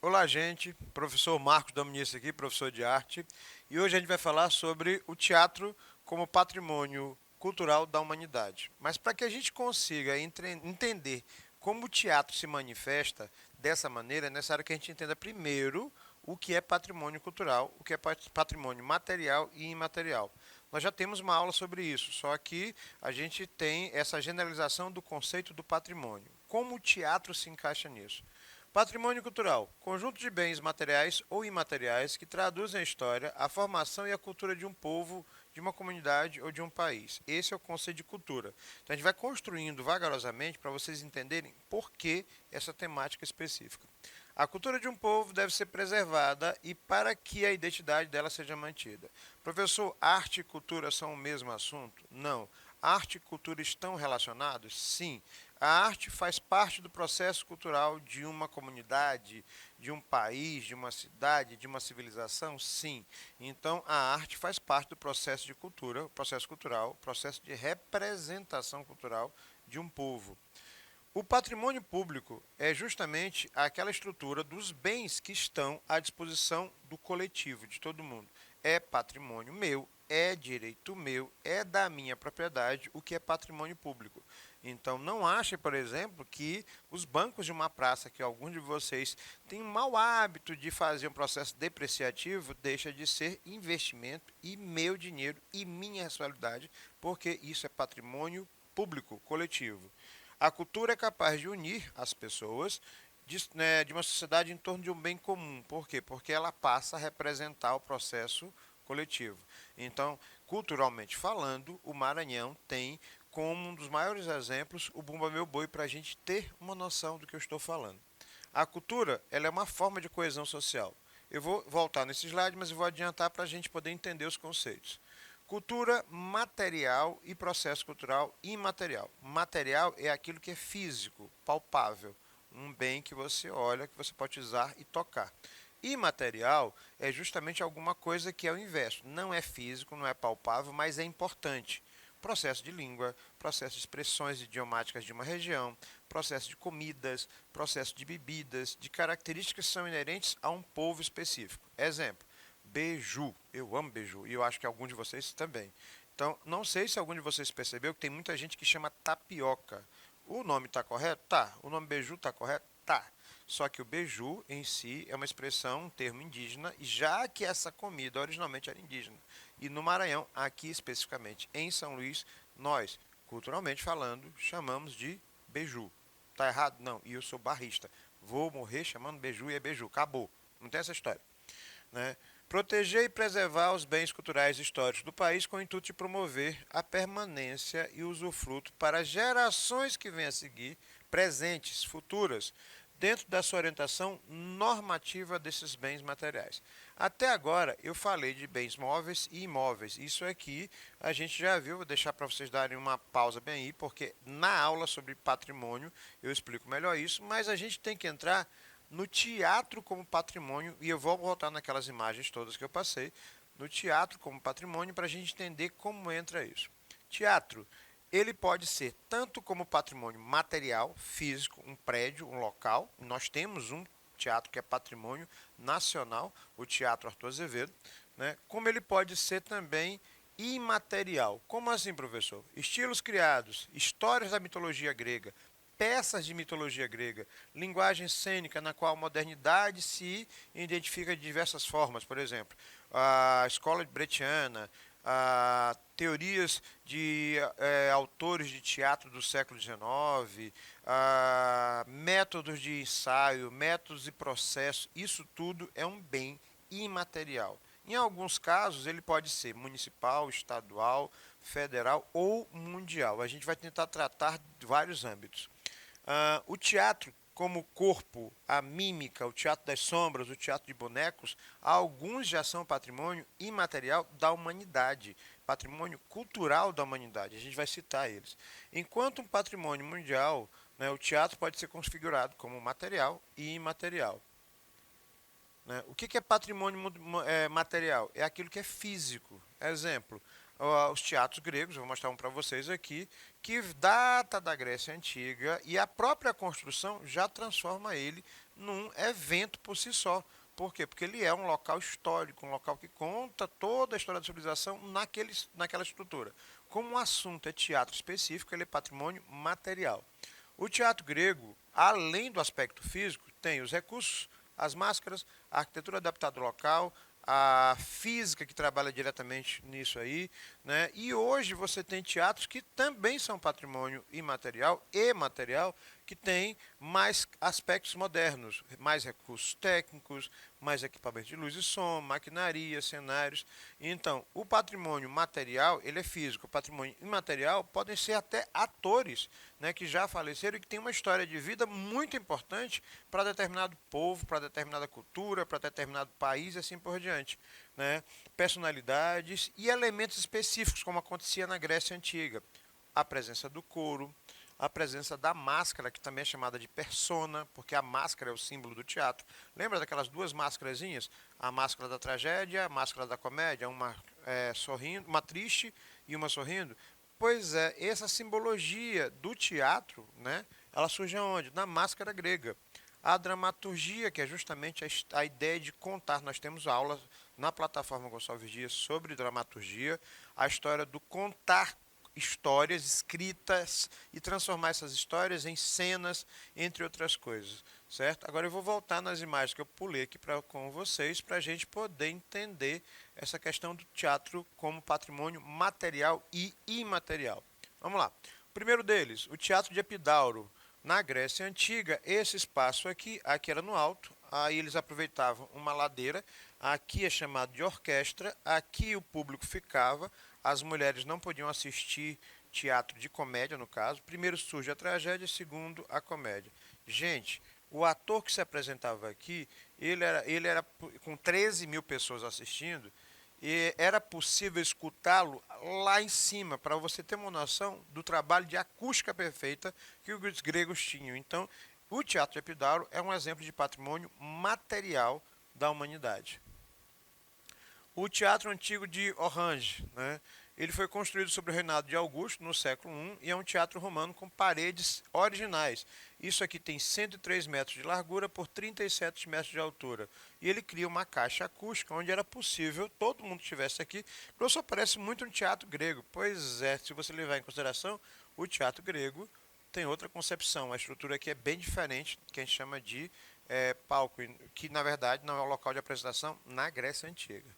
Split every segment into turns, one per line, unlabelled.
Olá, gente. Professor Marcos Dominici aqui, professor de arte. E hoje a gente vai falar sobre o teatro como patrimônio cultural da humanidade. Mas para que a gente consiga entender como o teatro se manifesta dessa maneira, é necessário que a gente entenda primeiro o que é patrimônio cultural, o que é patrimônio material e imaterial. Nós já temos uma aula sobre isso, só que a gente tem essa generalização do conceito do patrimônio. Como o teatro se encaixa nisso? Patrimônio cultural, conjunto de bens materiais ou imateriais que traduzem a história, a formação e a cultura de um povo, de uma comunidade ou de um país. Esse é o conceito de cultura. Então a gente vai construindo vagarosamente para vocês entenderem por que essa temática específica. A cultura de um povo deve ser preservada e para que a identidade dela seja mantida. Professor, arte e cultura são o mesmo assunto? Não. Arte e cultura estão relacionados? Sim. A arte faz parte do processo cultural de uma comunidade, de um país, de uma cidade, de uma civilização? Sim. Então, a arte faz parte do processo de cultura, processo cultural, processo de representação cultural de um povo. O patrimônio público é justamente aquela estrutura dos bens que estão à disposição do coletivo, de todo mundo. É patrimônio meu, é direito meu, é da minha propriedade o que é patrimônio público. Então, não ache, por exemplo, que os bancos de uma praça, que alguns de vocês têm um mau hábito de fazer um processo depreciativo, deixa de ser investimento e meu dinheiro e minha responsabilidade, porque isso é patrimônio público, coletivo. A cultura é capaz de unir as pessoas de uma sociedade em torno de um bem comum. Por quê? Porque ela passa a representar o processo coletivo. Então, culturalmente falando, o Maranhão tem como um dos maiores exemplos o Bumba Meu Boi para a gente ter uma noção do que eu estou falando. A cultura ela é uma forma de coesão social. Eu vou voltar nesse slide, mas eu vou adiantar para a gente poder entender os conceitos. Cultura material e processo cultural imaterial. Material é aquilo que é físico, palpável, um bem que você olha, que você pode usar e tocar. Imaterial é justamente alguma coisa que é o inverso. Não é físico, não é palpável, mas é importante. Processo de língua, processo de expressões idiomáticas de uma região, processo de comidas, processo de bebidas, de características que são inerentes a um povo específico. Exemplo, beiju. Eu amo beiju e eu acho que alguns de vocês também. Então, não sei se algum de vocês percebeu que tem muita gente que chama tapioca. O nome está correto? Tá. O nome beiju está correto? Tá. Só que o beiju em si é uma expressão, um termo indígena, já que essa comida originalmente era indígena. E no Maranhão, aqui especificamente em São Luís, nós, culturalmente falando, chamamos de beiju. Tá errado? Não. E eu sou barrista. Vou morrer chamando beiju e é beiju. Acabou. Não tem essa história. Né? Proteger e preservar os bens culturais e históricos do país com o intuito de promover a permanência e usufruto para gerações que vêm a seguir, presentes, futuras, dentro da sua orientação normativa desses bens materiais. Até agora eu falei de bens móveis e imóveis. Isso aqui a gente já viu, vou deixar para vocês darem uma pausa bem aí, porque na aula sobre patrimônio eu explico melhor isso, mas a gente tem que entrar no teatro como patrimônio, e eu vou voltar naquelas imagens todas que eu passei, no teatro como patrimônio, para a gente entender como entra isso. Teatro, ele pode ser tanto como patrimônio material, físico, um prédio, um local. Nós temos um teatro que é patrimônio nacional, o Teatro Arthur Azevedo, né? Como ele pode ser também imaterial. Como assim, professor? Estilos criados, histórias da mitologia grega, peças de mitologia grega, linguagem cênica na qual a modernidade se identifica de diversas formas, por exemplo, a escola brechtiana, teorias de autores de teatro do século XIX, métodos de ensaio, métodos e processos, isso tudo é um bem imaterial. Em alguns casos, ele pode ser municipal, estadual, federal ou mundial. A gente vai tentar tratar de vários âmbitos. O teatro, como corpo, a mímica, o teatro das sombras, o teatro de bonecos, alguns já são patrimônio imaterial da humanidade, patrimônio cultural da humanidade. A gente vai citar eles. Enquanto um patrimônio mundial, né, o teatro pode ser configurado como material e imaterial. né? O que é patrimônio material? É aquilo que é físico. Exemplo, os teatros gregos, vou mostrar um para vocês aqui, que data da Grécia Antiga e a própria construção já transforma ele num evento por si só. Por quê? Porque ele é um local histórico, um local que conta toda a história da civilização naquela estrutura. Como o assunto é teatro específico, ele é patrimônio material. O teatro grego, além do aspecto físico, tem os recursos, as máscaras, a arquitetura adaptada ao local, a física que trabalha diretamente nisso aí, né? E hoje você tem teatros que também são patrimônio imaterial e material, que tem mais aspectos modernos, mais recursos técnicos, mais equipamento de luz e som, maquinaria, cenários. Então, o patrimônio material, ele é físico. O patrimônio imaterial podem ser até atores, né, que já faleceram e que têm uma história de vida muito importante para determinado povo, para determinada cultura, para determinado país e assim por diante, né? Personalidades e elementos específicos, como acontecia na Grécia Antiga. A presença do couro, a presença da máscara, que também é chamada de persona, porque a máscara é o símbolo do teatro. Lembra daquelas duas máscarazinhas? A máscara da tragédia, a máscara da comédia, uma sorrindo, uma triste e uma sorrindo? Pois é, essa simbologia do teatro, né, ela surge onde? Na máscara grega. A dramaturgia, que é justamente a ideia de contar, nós temos aulas na plataforma Gonçalves Dias sobre dramaturgia, a história do contar histórias escritas e transformar essas histórias em cenas, entre outras coisas, certo? Agora eu vou voltar nas imagens que eu pulei aqui com vocês para a gente poder entender essa questão do teatro como patrimônio material e imaterial. Vamos lá. O primeiro deles, o Teatro de Epidauro. Na Grécia Antiga, esse espaço aqui era no alto, aí eles aproveitavam uma ladeira, aqui é chamado de orquestra, aqui o público ficava, as mulheres não podiam assistir teatro de comédia, no caso. Primeiro surge a tragédia, segundo a comédia. Gente, o ator que se apresentava aqui, ele era com 13 mil pessoas assistindo, e era possível escutá-lo lá em cima, para você ter uma noção do trabalho de acústica perfeita que os gregos tinham. Então, o Teatro de Epidauro é um exemplo de patrimônio material da humanidade. O Teatro Antigo de Orange, né? Ele foi construído sob o reinado de Augusto, no século I, e é um teatro romano com paredes originais. Isso aqui tem 103 metros de largura por 37 metros de altura. E ele cria uma caixa acústica onde era possível todo mundo que estivesse aqui. Professor, parece muito um teatro grego. Pois é, se você levar em consideração, o teatro grego tem outra concepção. A estrutura aqui é bem diferente, que a gente chama de palco, que na verdade não é o local de apresentação na Grécia Antiga.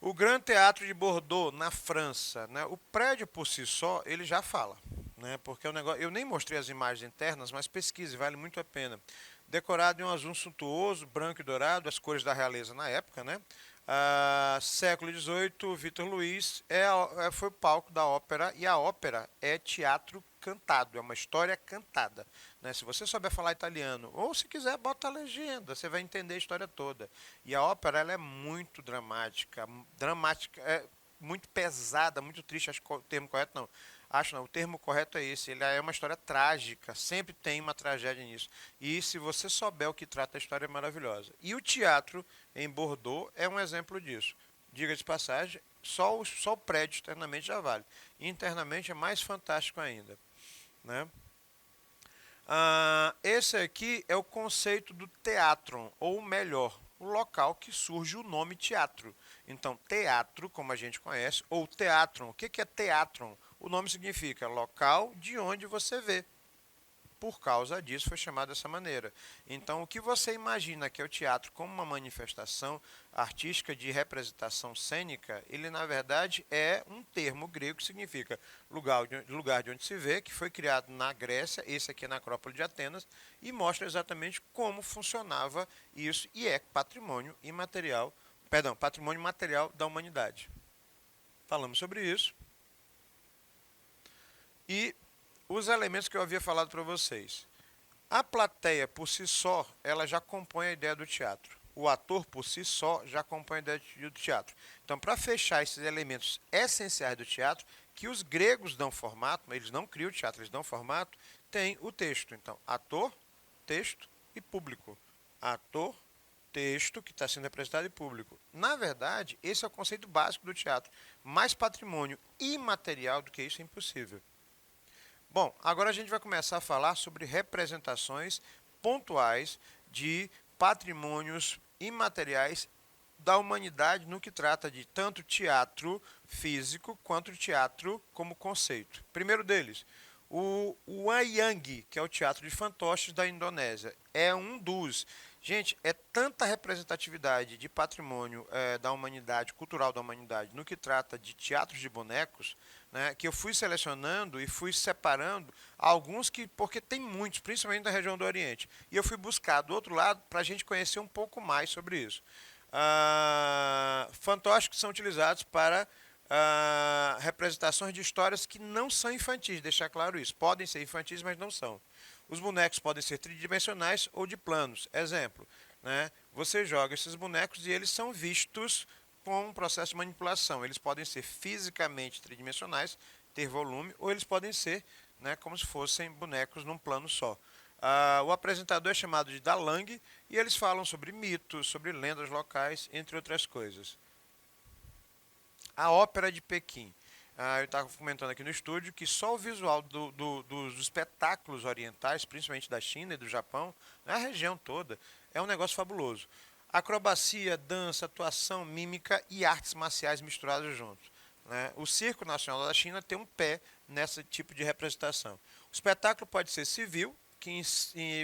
O Grand Teatro de Bordeaux, na França, né? O prédio por si só, ele já fala, né? Porque o negócio, eu nem mostrei as imagens internas, mas pesquise, vale muito a pena. Decorado em um azul suntuoso, branco e dourado, as cores da realeza na época, né? Século XVIII, Victor Luiz foi o palco da ópera, e a ópera é teatro cantado, é uma história cantada, né? Se você souber falar italiano, ou se quiser, bota a legenda, você vai entender a história toda. E a ópera, ela é muito dramática, muito pesada, muito triste, acho que o termo correto não. Acho não, o termo correto é esse, ele é uma história trágica, sempre tem uma tragédia nisso. E se você souber o que trata, a história é maravilhosa. E o teatro em Bordeaux é um exemplo disso. Diga de passagem, só o prédio externamente já vale. Internamente é mais fantástico ainda, né? Esse aqui é o conceito do teatron, ou melhor, o local que surge o nome teatro. Então, teatro, como a gente conhece, ou teatron. O que é teatron? O nome significa local de onde você vê. Por causa disso foi chamado dessa maneira. Então, o que você imagina que é o teatro como uma manifestação artística de representação cênica, ele na verdade é um termo grego que significa lugar de onde se vê, que foi criado na Grécia, esse aqui é na Acrópole de Atenas, e mostra exatamente como funcionava isso, e é patrimônio imaterial, perdão, patrimônio material da humanidade. Falamos sobre isso. E os elementos que eu havia falado para vocês. A plateia, por si só, ela já compõe a ideia do teatro. O ator, por si só, já compõe a ideia do teatro. Então, para fechar esses elementos essenciais do teatro, que os gregos dão formato, eles não criam o teatro, eles dão formato, tem o texto. Então, ator, texto e público. Ator, texto que está sendo representado em público. Na verdade, esse é o conceito básico do teatro. Mais patrimônio imaterial do que isso é impossível. Bom, agora a gente vai começar a falar sobre representações pontuais de patrimônios imateriais da humanidade no que trata de tanto teatro físico quanto teatro como conceito. Primeiro deles, o Wayang, que é o teatro de fantoches da Indonésia, é um dos. Gente, é tanta representatividade de patrimônio da humanidade, cultural da humanidade, no que trata de teatros de bonecos, né, que eu fui selecionando e fui separando alguns que, porque tem muitos, principalmente da região do Oriente, e eu fui buscar do outro lado para a gente conhecer um pouco mais sobre isso. Fantoches que são utilizados para representações de histórias que não são infantis, deixar claro isso. Podem ser infantis, mas não são. Os bonecos podem ser tridimensionais ou de planos. Exemplo, né? Você joga esses bonecos e eles são vistos com um processo de manipulação. Eles podem ser fisicamente tridimensionais, ter volume, ou eles podem ser, né, como se fossem bonecos num plano só. O apresentador é chamado de Dalang e eles falam sobre mitos, sobre lendas locais, entre outras coisas. A Ópera de Pequim. Eu estava comentando aqui no estúdio que só o visual dos espetáculos orientais, principalmente da China e do Japão, na região toda, é um negócio fabuloso. Acrobacia, dança, atuação, mímica e artes marciais misturadas juntos. Né? O Circo Nacional da China tem um pé nesse tipo de representação. O espetáculo pode ser civil, que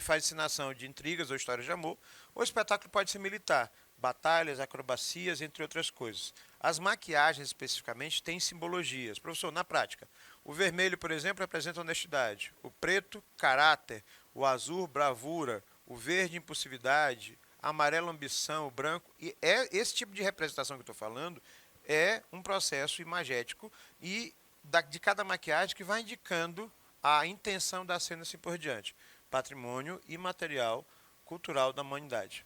faz ensinação de intrigas ou histórias de amor, ou o espetáculo pode ser militar, batalhas, acrobacias, entre outras coisas. As maquiagens, especificamente, têm simbologias. Professor, na prática, o vermelho, por exemplo, representa honestidade, o preto, caráter, o azul, bravura, o verde, impulsividade, amarelo, ambição, o branco. E esse tipo de representação que eu estou falando é um processo imagético e de cada maquiagem que vai indicando a intenção da cena assim por diante. Patrimônio imaterial cultural da humanidade.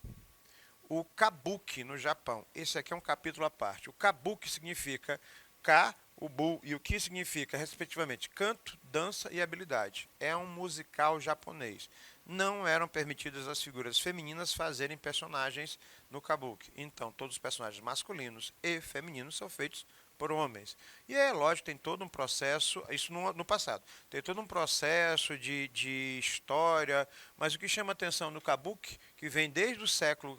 O Kabuki no Japão. Esse aqui é um capítulo à parte. O Kabuki significa Ka, o Bu e o Ki significa, respectivamente, canto, dança e habilidade. É um musical japonês. Não eram permitidas as figuras femininas fazerem personagens no Kabuki. Então, todos os personagens masculinos e femininos são feitos por homens. E é lógico, tem todo um processo, isso no passado, tem todo um processo de história, mas o que chama atenção no Kabuki, que vem desde o século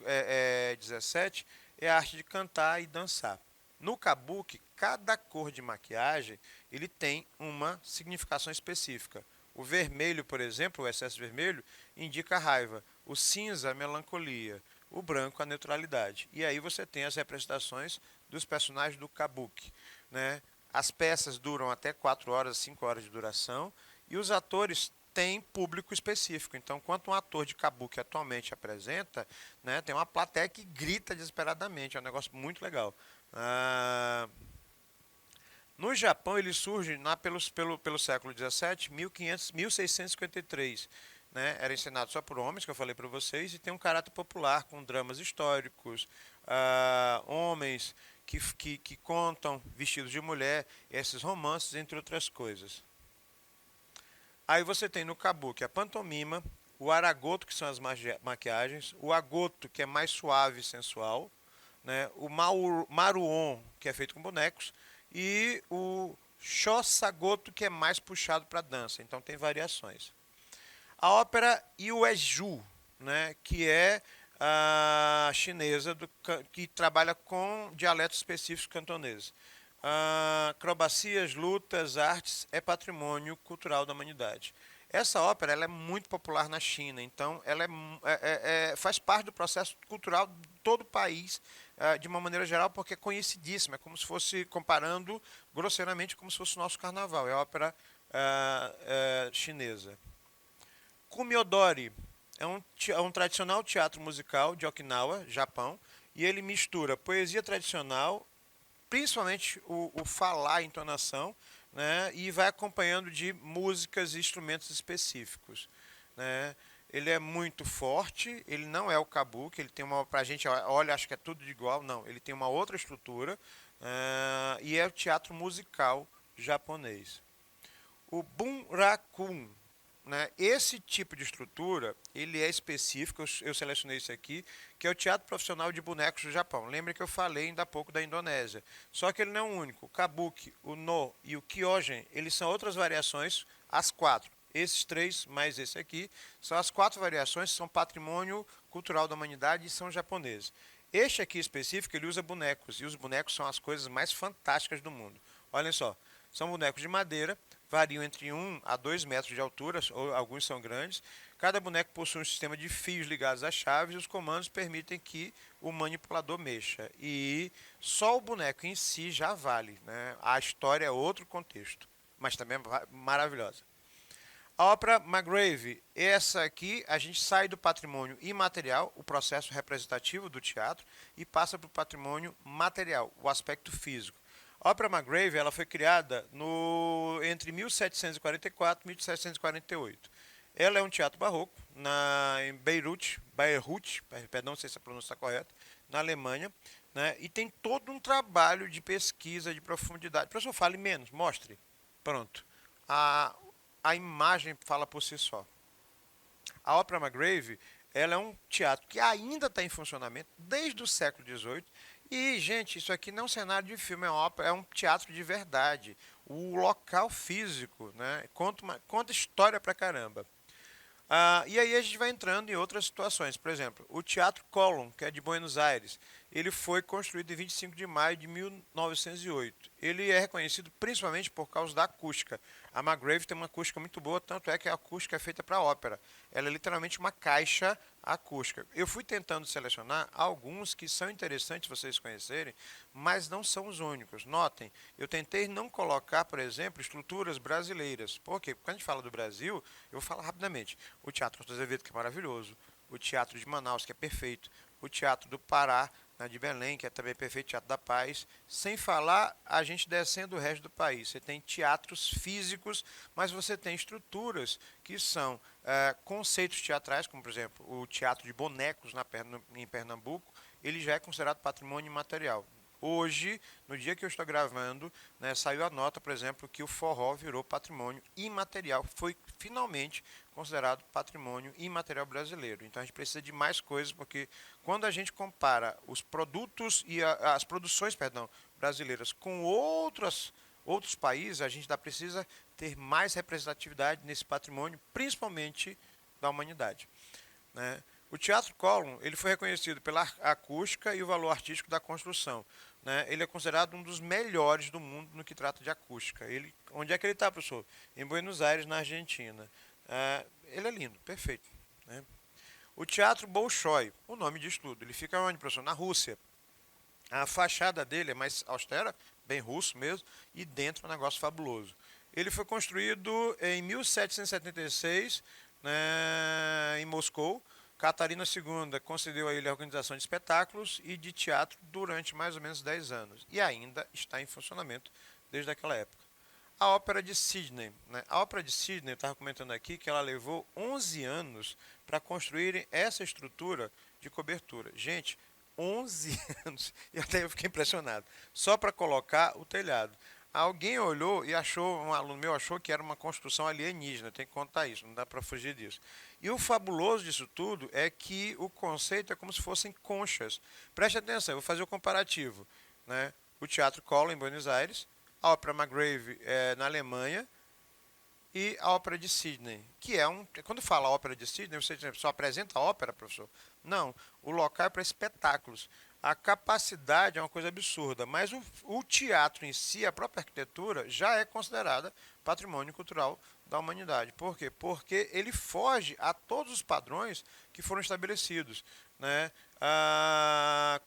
XVII, é a arte de cantar e dançar. No Kabuki, cada cor de maquiagem ele tem uma significação específica. O vermelho, por exemplo, o excesso vermelho, indica a raiva. O cinza, a melancolia. O branco, a neutralidade. E aí você tem as representações dos personagens do Kabuki. Né? As peças duram até 4 horas, 5 horas de duração. E os atores têm público específico. Então, quando um ator de Kabuki atualmente apresenta, né, tem uma plateia que grita desesperadamente. É um negócio muito legal. No Japão, ele surge pelo século XVII, 1653. Né? Era ensinado só por homens, que eu falei para vocês, e tem um caráter popular, com dramas históricos, homens que contam vestidos de mulher, esses romances, entre outras coisas. Aí você tem no Kabuki a pantomima, o aragoto, que são as maquiagens, o agoto, que é mais suave e sensual, né? O maruon, que é feito com bonecos, e o shosagoto, que é mais puxado para dança. Então tem variações. A ópera Yueju, né, que é a chinesa, que trabalha com dialetos específicos cantoneses. Acrobacias, lutas, artes é patrimônio cultural da humanidade. Essa ópera ela é muito popular na China, então ela faz parte do processo cultural de todo o país, de uma maneira geral, porque é conhecidíssima. É como se fosse, comparando grosseiramente, como se fosse o nosso carnaval. É a ópera chinesa. Kumiodori é um tradicional teatro musical de Okinawa, Japão, e ele mistura poesia tradicional, principalmente o falar, a entonação, né, e vai acompanhando de músicas e instrumentos específicos. Né. Ele é muito forte, ele não é o kabuki, ele tem uma, pra gente, olha, acho que é tudo igual, não, ele tem uma outra estrutura, e é o teatro musical japonês. O Bunrakun né, esse tipo de estrutura, ele é específico, eu selecionei esse aqui, que é o teatro profissional de bonecos do Japão. Lembra que eu falei ainda há pouco da Indonésia. Só que ele não é o único. O kabuki, o no e o kyogen, eles são outras variações, as quatro. Esses três, mais esse aqui, são as quatro variações que são patrimônio cultural da humanidade e são japoneses. Este aqui específico, ele usa bonecos, e os bonecos são as coisas mais fantásticas do mundo. Olhem só, são bonecos de madeira, variam entre 1 a 2 metros de altura, ou alguns são grandes. Cada boneco possui um sistema de fios ligados às chaves e os comandos permitem que o manipulador mexa. E só o boneco em si já vale, né? A história é outro contexto, mas também é maravilhosa. A ópera Magrave, essa aqui a gente sai do patrimônio imaterial, o processo representativo do teatro, e passa para o patrimônio material, o aspecto físico. A ópera Magrave ela foi criada entre 1744 e 1748. Ela é um teatro barroco em Beirut, perdão, não sei se a pronúncia está correta, na Alemanha, né, e tem todo um trabalho de pesquisa de profundidade. Professor, fale menos, mostre. Pronto. A, a imagem fala por si só. A Ópera Magrave, ela é um teatro que ainda está em funcionamento desde o século XVIII. E, gente, isso aqui não é um cenário de filme, é um teatro de verdade. O local físico, né, conta história pra caramba. E aí a gente vai entrando em outras situações. Por exemplo, o Teatro Colón, que é de Buenos Aires, ele foi construído em 25 de maio de 1908. Ele é reconhecido principalmente por causa da acústica. A Magrave tem uma acústica muito boa, tanto é que a acústica é feita para ópera. Ela é literalmente uma caixa acústica. Eu fui tentando selecionar alguns que são interessantes vocês conhecerem, mas não são os únicos. Notem, eu tentei não colocar, por exemplo, estruturas brasileiras. Por quê? Porque quando a gente fala do Brasil, eu vou falar rapidamente. O Teatro Arthur Azevedo, que é maravilhoso. O Teatro de Manaus, que é perfeito. O Teatro do Pará, de Belém, que é também perfeito, Teatro da Paz. Sem falar a gente descendo o resto do país. Você tem teatros físicos, mas você tem estruturas que são conceitos teatrais, como por exemplo o teatro de bonecos em Pernambuco, ele já é considerado patrimônio imaterial. Hoje, no dia que eu estou gravando, né, saiu a nota, por exemplo, que o forró virou patrimônio imaterial. Foi finalmente considerado patrimônio imaterial brasileiro. Então a gente precisa de mais coisas, porque quando a gente compara os produtos e as produções, perdão, brasileiras com outros países, a gente precisa ter mais representatividade nesse patrimônio, principalmente da humanidade, né? O Teatro Colón ele foi reconhecido pela acústica e o valor artístico da construção, né? Ele é considerado um dos melhores do mundo no que trata de acústica. Onde é que ele está, professor? Em Buenos Aires, na Argentina. Ele é lindo, perfeito, né? O Teatro Bolshoi, o nome diz tudo. Ele fica onde, professor? Na Rússia. A fachada dele é mais austera, bem russo mesmo, e dentro é um negócio fabuloso. Ele foi construído em 1776, né, em Moscou. Catarina II concedeu a ele a organização de espetáculos e de teatro durante mais ou menos 10 anos. E ainda está em funcionamento desde aquela época. A Ópera de Sydney. Né? A Ópera de Sydney, eu estava comentando aqui que ela levou 11 anos para construírem essa estrutura de cobertura. Gente, 11 anos. E até eu fiquei impressionado. Só para colocar o telhado. Alguém olhou e achou, um aluno meu achou que era uma construção alienígena. Tem que contar isso, não dá para fugir disso. E o fabuloso disso tudo é que o conceito é como se fossem conchas. Preste atenção, eu vou fazer o comparativo. Né? O Teatro Colón, em Buenos Aires, a Ópera Magrave na Alemanha e a Ópera de Sydney, que é um... Quando fala Ópera de Sydney, você só apresenta a ópera, professor? Não, o local é para espetáculos. A capacidade é uma coisa absurda, mas o teatro em si, a própria arquitetura, já é considerada patrimônio cultural da humanidade. Por quê? Porque ele foge a todos os padrões que foram estabelecidos. Né?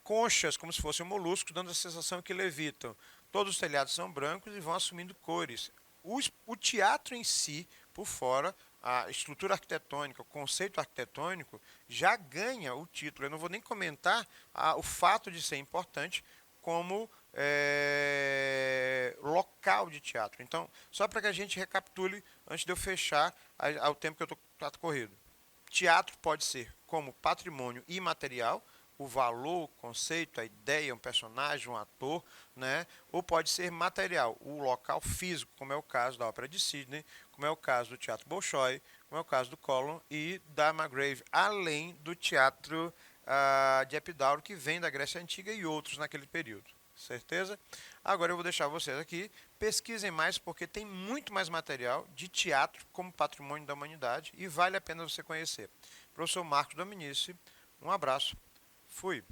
Conchas, como se fossem moluscos, dando a sensação que levitam. Todos os telhados são brancos e vão assumindo cores. O teatro em si, por fora, a estrutura arquitetônica, o conceito arquitetônico, já ganha o título. Eu não vou nem comentar o fato de ser importante como local de teatro. Então, só para que a gente recapitule, antes de eu fechar ao tempo que eu estou corrido. Teatro pode ser como patrimônio imaterial, o valor, o conceito, a ideia, um personagem, um ator, né? Ou pode ser material, o local físico, como é o caso da Ópera de Sydney, como é o caso do Teatro Bolshoi, como é o caso do Collum e da Margrave, além do teatro de Epidauro, que vem da Grécia Antiga e outros naquele período. Certeza? Agora eu vou deixar vocês aqui, pesquisem mais porque tem muito mais material de teatro como patrimônio da humanidade e vale a pena você conhecer. Professor Marcos Dominici, um abraço. Fui.